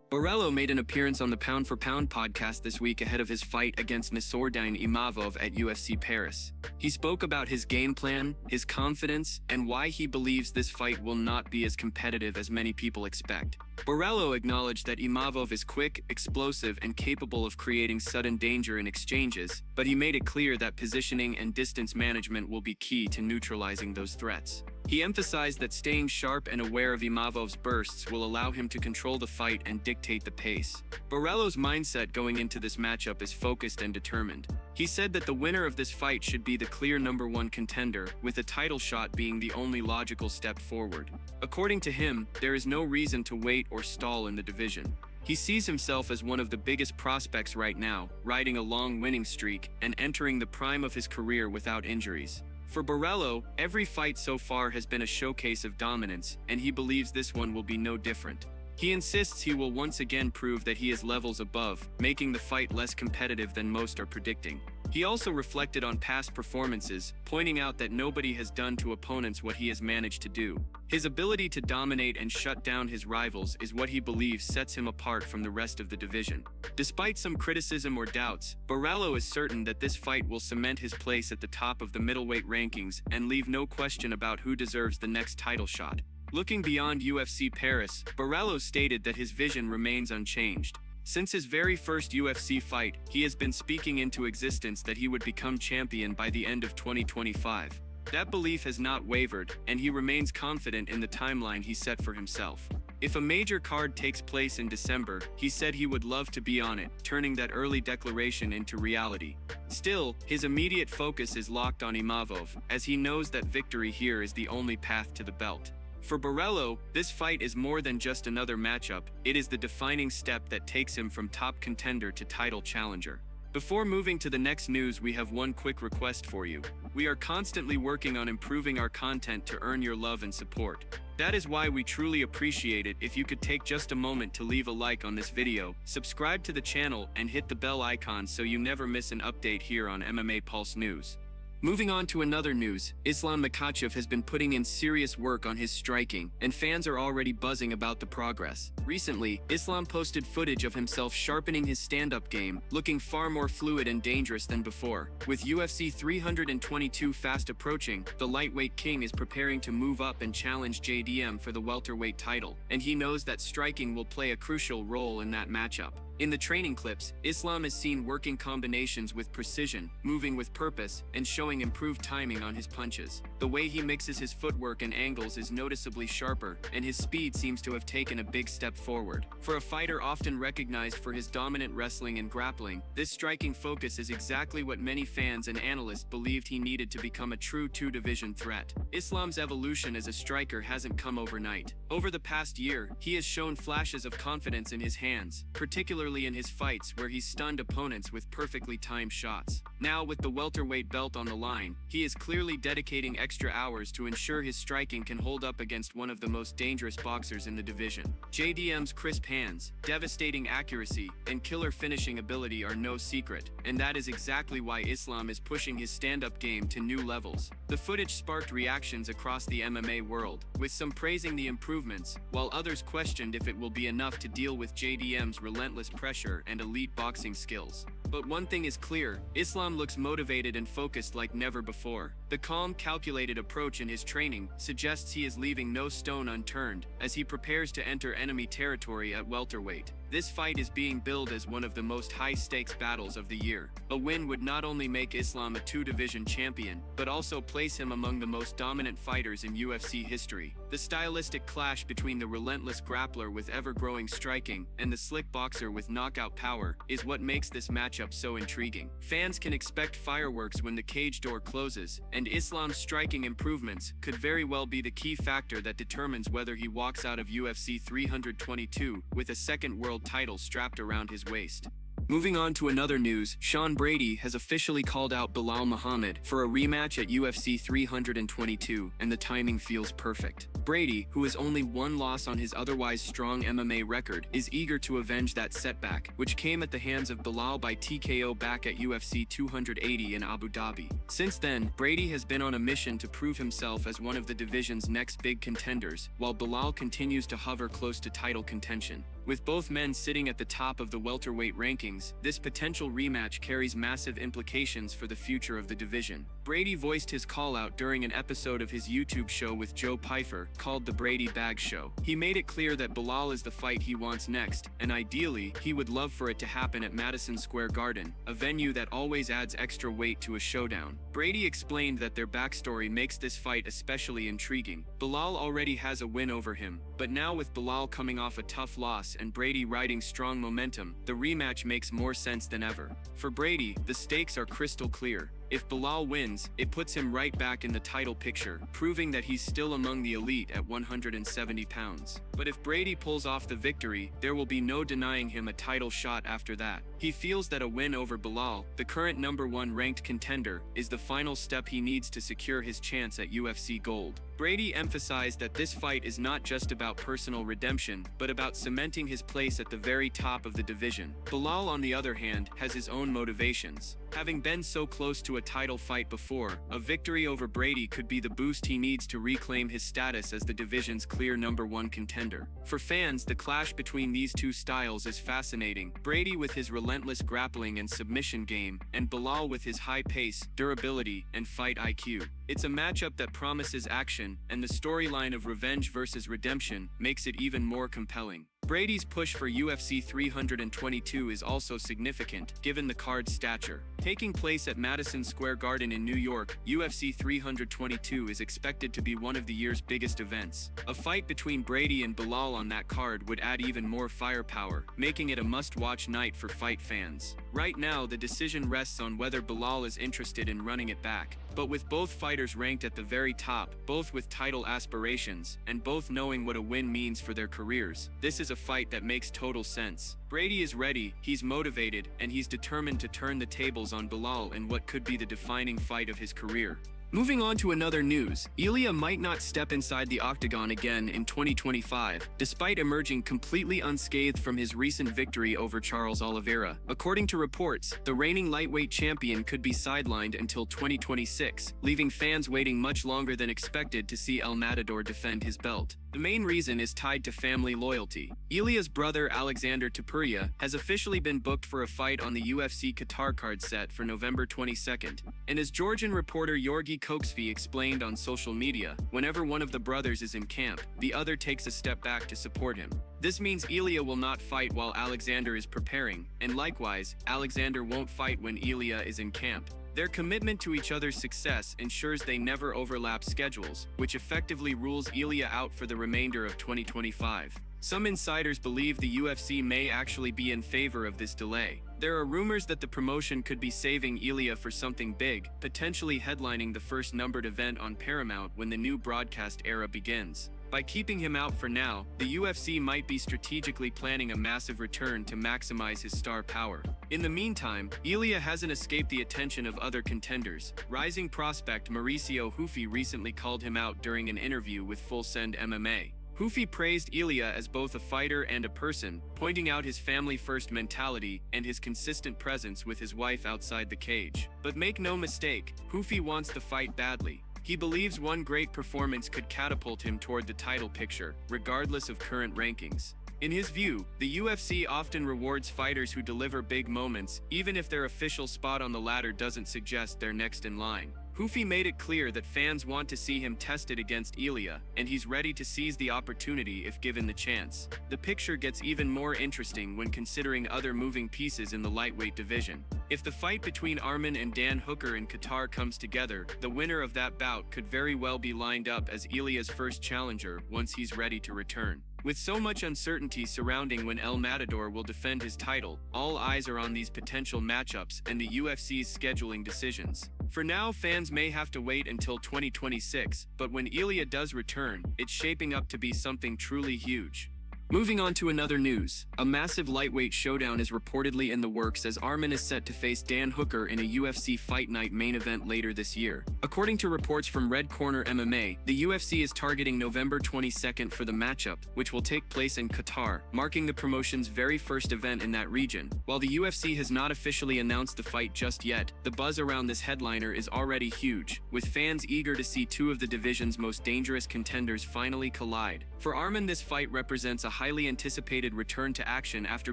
Borralho made an appearance on the Pound for Pound podcast this week ahead of his fight against Nassourdine Imavov at UFC Paris. He spoke about his game plan, his confidence, and why he believes this fight will not be as competitive as many people expect. Borralho acknowledged that Imavov is quick, explosive, and capable of creating sudden danger in exchanges, but he made it clear that positioning and distance management will be key to neutralizing those threats. He emphasized that staying sharp and aware of Imavov's bursts will allow him to control the fight and dictate the pace. Borralho's mindset going into this matchup is focused and determined. He said that the winner of this fight should be the clear #1 contender, with a title shot being the only logical step forward. According to him, there is no reason to wait or stall in the division. He sees himself as one of the biggest prospects right now, riding a long winning streak and entering the prime of his career without injuries. For Borralho, every fight so far has been a showcase of dominance, and he believes this one will be no different. He insists he will once again prove that he is levels above, making the fight less competitive than most are predicting. He also reflected on past performances, pointing out that nobody has done to opponents what he has managed to do. His ability to dominate and shut down his rivals is what he believes sets him apart from the rest of the division. Despite some criticism or doubts, Borralho is certain that this fight will cement his place at the top of the middleweight rankings and leave no question about who deserves the next title shot. Looking beyond UFC Paris, Borralho stated that his vision remains unchanged. Since his very first UFC fight, he has been speaking into existence that he would become champion by the end of 2025. That belief has not wavered, and he remains confident in the timeline he set for himself. If a major card takes place in December, he said he would love to be on it, turning that early declaration into reality. Still, his immediate focus is locked on Imavov, as he knows that victory here is the only path to the belt. For Borralho, this fight is more than just another matchup, it is the defining step that takes him from top contender to title challenger. Before moving to the next news, we have one quick request for you. We are constantly working on improving our content to earn your love and support. That is why we truly appreciate it if you could take just a moment to leave a like on this video, subscribe to the channel, and hit the bell icon so you never miss an update here on MMA Pulse News. Moving on to another news, Islam Makhachev has been putting in serious work on his striking, and fans are already buzzing about the progress. Recently, Islam posted footage of himself sharpening his stand-up game, looking far more fluid and dangerous than before. With UFC 322 fast approaching, the lightweight king is preparing to move up and challenge JDM for the welterweight title, and he knows that striking will play a crucial role in that matchup. In the training clips, Islam is seen working combinations with precision, moving with purpose, and showing improved timing on his punches. The way he mixes his footwork and angles is noticeably sharper, and his speed seems to have taken a big step forward. For a fighter often recognized for his dominant wrestling and grappling, this striking focus is exactly what many fans and analysts believed he needed to become a true two-division threat. Islam's evolution as a striker hasn't come overnight. Over the past year, he has shown flashes of confidence in his hands, particularly in his fights where he stunned opponents with perfectly timed shots. Now, with the welterweight belt on the line, he is clearly dedicating extra hours to ensure his striking can hold up against one of the most dangerous boxers in the division. JDM's crisp hands, devastating accuracy, and killer finishing ability are no secret, and that is exactly why Islam is pushing his stand-up game to new levels. The footage sparked reactions across the MMA world, with some praising the improvements, while others questioned if it will be enough to deal with JDM's relentless pressure and elite boxing skills. But one thing is clear, Islam looks motivated and focused like never before. The calm, calculated approach in his training suggests he is leaving no stone unturned as he prepares to enter enemy territory at welterweight. This fight is being billed as one of the most high-stakes battles of the year. A win would not only make Islam a two-division champion, but also place him among the most dominant fighters in UFC history. The stylistic clash between the relentless grappler with ever-growing striking and the slick boxer with knockout power is what makes this matchup so intriguing. Fans can expect fireworks when the cage door closes, and Islam's striking improvements could very well be the key factor that determines whether he walks out of UFC 322 with a second world title strapped around his waist. Moving on to another news, Sean Brady has officially called out Belal Muhammad for a rematch at UFC 322, and the timing feels perfect. Brady, who has only one loss on his otherwise strong MMA record, is eager to avenge that setback, which came at the hands of Belal by TKO back at UFC 280 in Abu Dhabi. Since then, Brady has been on a mission to prove himself as one of the division's next big contenders, while Belal continues to hover close to title contention. With both men sitting at the top of the welterweight rankings, this potential rematch carries massive implications for the future of the division. Brady voiced his call-out during an episode of his YouTube show with Joe Pyfer, called The Brady Bag Show. He made it clear that Belal is the fight he wants next, and ideally, he would love for it to happen at Madison Square Garden, a venue that always adds extra weight to a showdown. Brady explained that their backstory makes this fight especially intriguing. Belal already has a win over him, but now with Belal coming off a tough loss and Brady riding strong momentum, the rematch makes more sense than ever. For Brady, the stakes are crystal clear. If Belal wins, it puts him right back in the title picture, proving that he's still among the elite at 170 pounds. But if Brady pulls off the victory, there will be no denying him a title shot after that. He feels that a win over Belal, the current #1 ranked contender, is the final step he needs to secure his chance at UFC Gold. Brady emphasized that this fight is not just about personal redemption, but about cementing his place at the very top of the division. Belal, on the other hand, has his own motivations. Having been so close to a title fight before, a victory over Brady could be the boost he needs to reclaim his status as the division's clear #1 contender. For fans, the clash between these two styles is fascinating. Brady with his relentless grappling and submission game, and Belal with his high pace, durability, and fight IQ. It's a matchup that promises action, and the storyline of revenge versus redemption makes it even more compelling. Brady's push for UFC 322 is also significant, given the card's stature. Taking place at Madison Square Garden in New York, UFC 322 is expected to be one of the year's biggest events. A fight between Brady and Belal on that card would add even more firepower, making it a must-watch night for fight fans. Right now, the decision rests on whether Belal is interested in running it back. But with both fighters ranked at the very top, both with title aspirations, and both knowing what a win means for their careers, this is a fight that makes total sense. Brady is ready, he's motivated, and he's determined to turn the tables on Belal in what could be the defining fight of his career. Moving on to another news, Ilia might not step inside the octagon again in 2025, despite emerging completely unscathed from his recent victory over Charles Oliveira. According to reports, the reigning lightweight champion could be sidelined until 2026, leaving fans waiting much longer than expected to see El Matador defend his belt. The main reason is tied to family loyalty. Ilia's brother Alexander Topuria has officially been booked for a fight on the UFC Qatar card set for November 22nd, and as Georgian reporter Yorgi Koksvi explained on social media, whenever one of the brothers is in camp, the other takes a step back to support him. This means Ilia will not fight while Alexander is preparing, and likewise, Alexander won't fight when Ilia is in camp. Their commitment to each other's success ensures they never overlap schedules, which effectively rules Ilia out for the remainder of 2025. Some insiders believe the UFC may actually be in favor of this delay. There are rumors that the promotion could be saving Ilia for something big, potentially headlining the first numbered event on Paramount when the new broadcast era begins. By keeping him out for now, the UFC might be strategically planning a massive return to maximize his star power. In the meantime, Ilia hasn't escaped the attention of other contenders. Rising prospect Mauricio Hufi recently called him out during an interview with Full Send MMA. Hufi praised Ilia as both a fighter and a person, pointing out his family-first mentality and his consistent presence with his wife outside the cage. But make no mistake, Hufi wants the fight badly. He believes one great performance could catapult him toward the title picture, regardless of current rankings. In his view, the UFC often rewards fighters who deliver big moments, even if their official spot on the ladder doesn't suggest they're next in line. Hufi made it clear that fans want to see him tested against Ilia, and he's ready to seize the opportunity if given the chance. The picture gets even more interesting when considering other moving pieces in the lightweight division. If the fight between Arman and Dan Hooker in Qatar comes together, the winner of that bout could very well be lined up as Ilia's first challenger once he's ready to return. With so much uncertainty surrounding when El Matador will defend his title, all eyes are on these potential matchups and the UFC's scheduling decisions. For now, fans may have to wait until 2026, but when Ilia does return, it's shaping up to be something truly huge. Moving on to another news, a massive lightweight showdown is reportedly in the works as Arman is set to face Dan Hooker in a UFC Fight Night main event later this year. According to reports from Red Corner MMA, the UFC is targeting November 22nd for the matchup, which will take place in Qatar, marking the promotion's very first event in that region. While the UFC has not officially announced the fight just yet, the buzz around this headliner is already huge, with fans eager to see two of the division's most dangerous contenders finally collide. For Arman, this fight represents a highly anticipated return to action after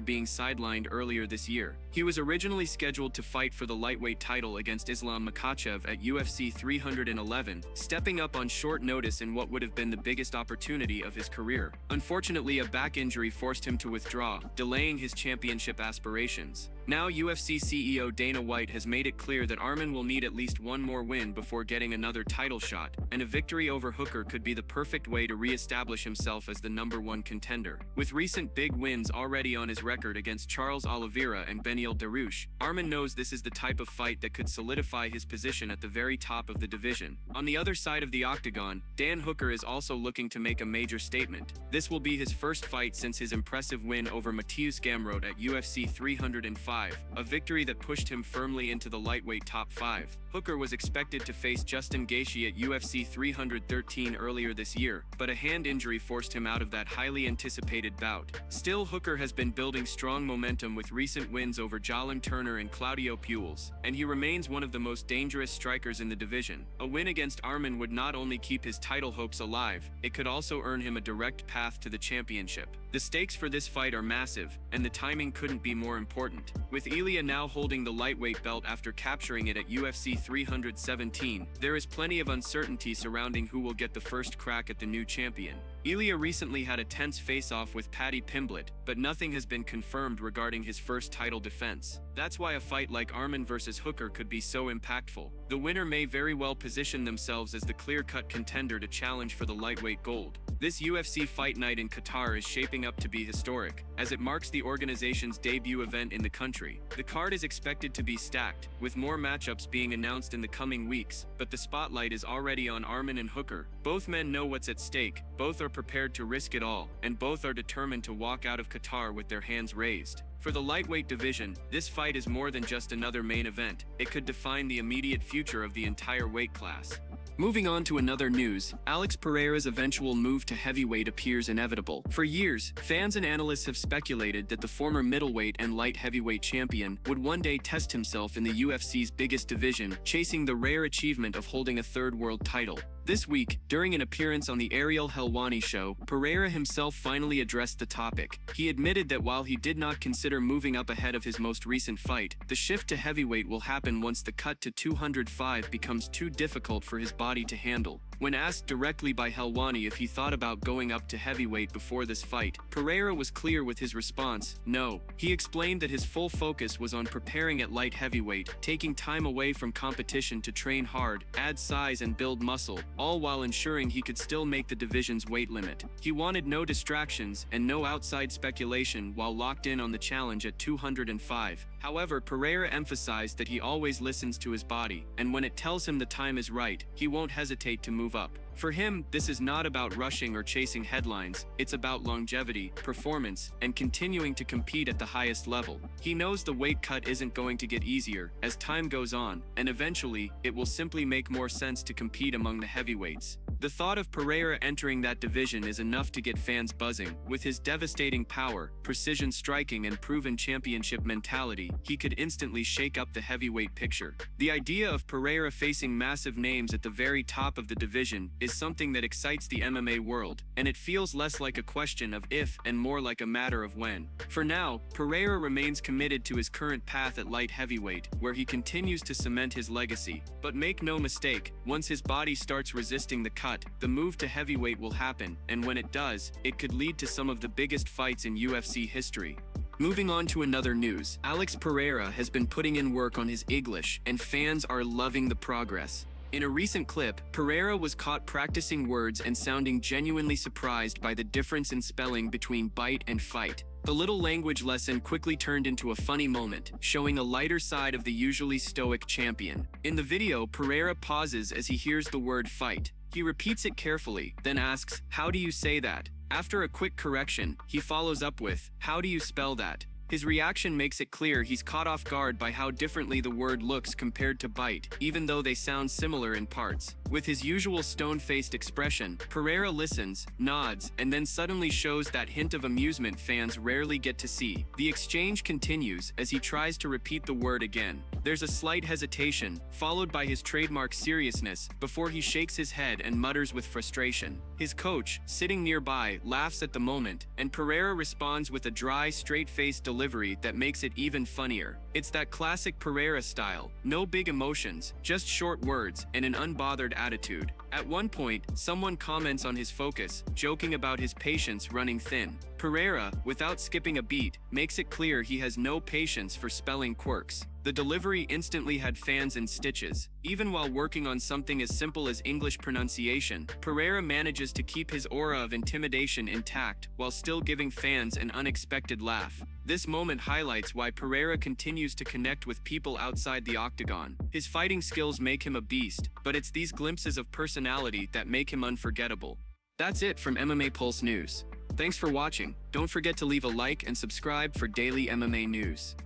being sidelined earlier this year. He was originally scheduled to fight for the lightweight title against Islam Makhachev at UFC 311, stepping up on short notice in what would have been the biggest opportunity of his career. Unfortunately, a back injury forced him to withdraw, delaying his championship aspirations. Now, UFC CEO Dana White has made it clear that Arman will need at least one more win before getting another title shot, and a victory over Hooker could be the perfect way to re-establish himself as the #1 contender. With recent big wins already on his record against Charles Oliveira and Beneil Dariush, Arman knows this is the type of fight that could solidify his position at the very top of the division. On the other side of the octagon, Dan Hooker is also looking to make a major statement. This will be his first fight since his impressive win over Mateusz Gamrot at UFC 305. A victory that pushed him firmly into the lightweight top 5. Hooker was expected to face Justin Gaethje at UFC 313 earlier this year, but a hand injury forced him out of that highly anticipated bout. Still, Hooker has been building strong momentum with recent wins over Jalin Turner and Claudio Puelles, and he remains one of the most dangerous strikers in the division. A win against Arman would not only keep his title hopes alive, it could also earn him a direct path to the championship. The stakes for this fight are massive, and the timing couldn't be more important. With Ilia now holding the lightweight belt after capturing it at UFC 317, there is plenty of uncertainty surrounding who will get the first crack at the new champion. Ilia recently had a tense face-off with Paddy Pimblett, but nothing has been confirmed regarding his first title defense. That's why a fight like Arman versus Hooker could be so impactful. The winner may very well position themselves as the clear-cut contender to challenge for the lightweight gold. This UFC Fight Night in Qatar is shaping up to be historic, as it marks the organization's debut event in the country. The card is expected to be stacked, with more matchups being announced in the coming weeks, but the spotlight is already on Arman and Hooker. Both men know what's at stake, both are prepared to risk it all, and both are determined to walk out of Qatar with their hands raised. For the lightweight division, this fight is more than just another main event. It could define the immediate future of the entire weight class. Moving on to another news, Alex Pereira's eventual move to heavyweight appears inevitable. For years, fans and analysts have speculated that the former middleweight and light heavyweight champion would one day test himself in the UFC's biggest division, chasing the rare achievement of holding a third world title. This week, during an appearance on the Ariel Helwani show, Pereira himself finally addressed the topic. He admitted that while he did not consider moving up ahead of his most recent fight, the shift to heavyweight will happen once the cut to 205 becomes too difficult for his body to handle. When asked directly by Helwani if he thought about going up to heavyweight before this fight, Pereira was clear with his response, no. He explained that his full focus was on preparing at light heavyweight, taking time away from competition to train hard, add size and build muscle, all while ensuring he could still make the division's weight limit. He wanted no distractions and no outside speculation while locked in on the challenge at 205. However, Pereira emphasized that he always listens to his body, and when it tells him the time is right, he won't hesitate to move up. For him, this is not about rushing or chasing headlines, it's about longevity, performance, and continuing to compete at the highest level. He knows the weight cut isn't going to get easier as time goes on, and eventually, it will simply make more sense to compete among the heavyweights. The thought of Pereira entering that division is enough to get fans buzzing. With his devastating power, precision striking, and proven championship mentality, he could instantly shake up the heavyweight picture. The idea of Pereira facing massive names at the very top of the division is something that excites the MMA world, and it feels less like a question of if and more like a matter of when. For now, Pereira remains committed to his current path at light heavyweight, where he continues to cement his legacy. But make no mistake, once his body starts resisting the cut, the move to heavyweight will happen, and when it does, it could lead to some of the biggest fights in UFC history. Moving on to another news, Alex Pereira has been putting in work on his English, and fans are loving the progress. In a recent clip, Pereira was caught practicing words and sounding genuinely surprised by the difference in spelling between bite and fight. The little language lesson quickly turned into a funny moment, showing a lighter side of the usually stoic champion. In the video, Pereira pauses as he hears the word fight. He repeats it carefully, then asks, "How do you say that?" After a quick correction, he follows up with, "How do you spell that?" His reaction makes it clear he's caught off guard by how differently the word looks compared to bite, even though they sound similar in parts. With his usual stone-faced expression, Pereira listens, nods, and then suddenly shows that hint of amusement fans rarely get to see. The exchange continues as he tries to repeat the word again. There's a slight hesitation, followed by his trademark seriousness, before he shakes his head and mutters with frustration. His coach, sitting nearby, laughs at the moment, and Pereira responds with a dry, straight-faced delivery that makes it even funnier. It's that classic Pereira style, no big emotions, just short words and an unbothered attitude. At one point, someone comments on his focus, joking about his patience running thin. Pereira, without skipping a beat, makes it clear he has no patience for spelling quirks. The delivery instantly had fans in stitches. Even while working on something as simple as English pronunciation, Pereira manages to keep his aura of intimidation intact while still giving fans an unexpected laugh. This moment highlights why Pereira continues to connect with people outside the octagon. His fighting skills make him a beast, but it's these glimpses of personality that make him unforgettable. That's it from MMA Pulse News. Thanks for watching. Don't forget to leave a like and subscribe for daily MMA news.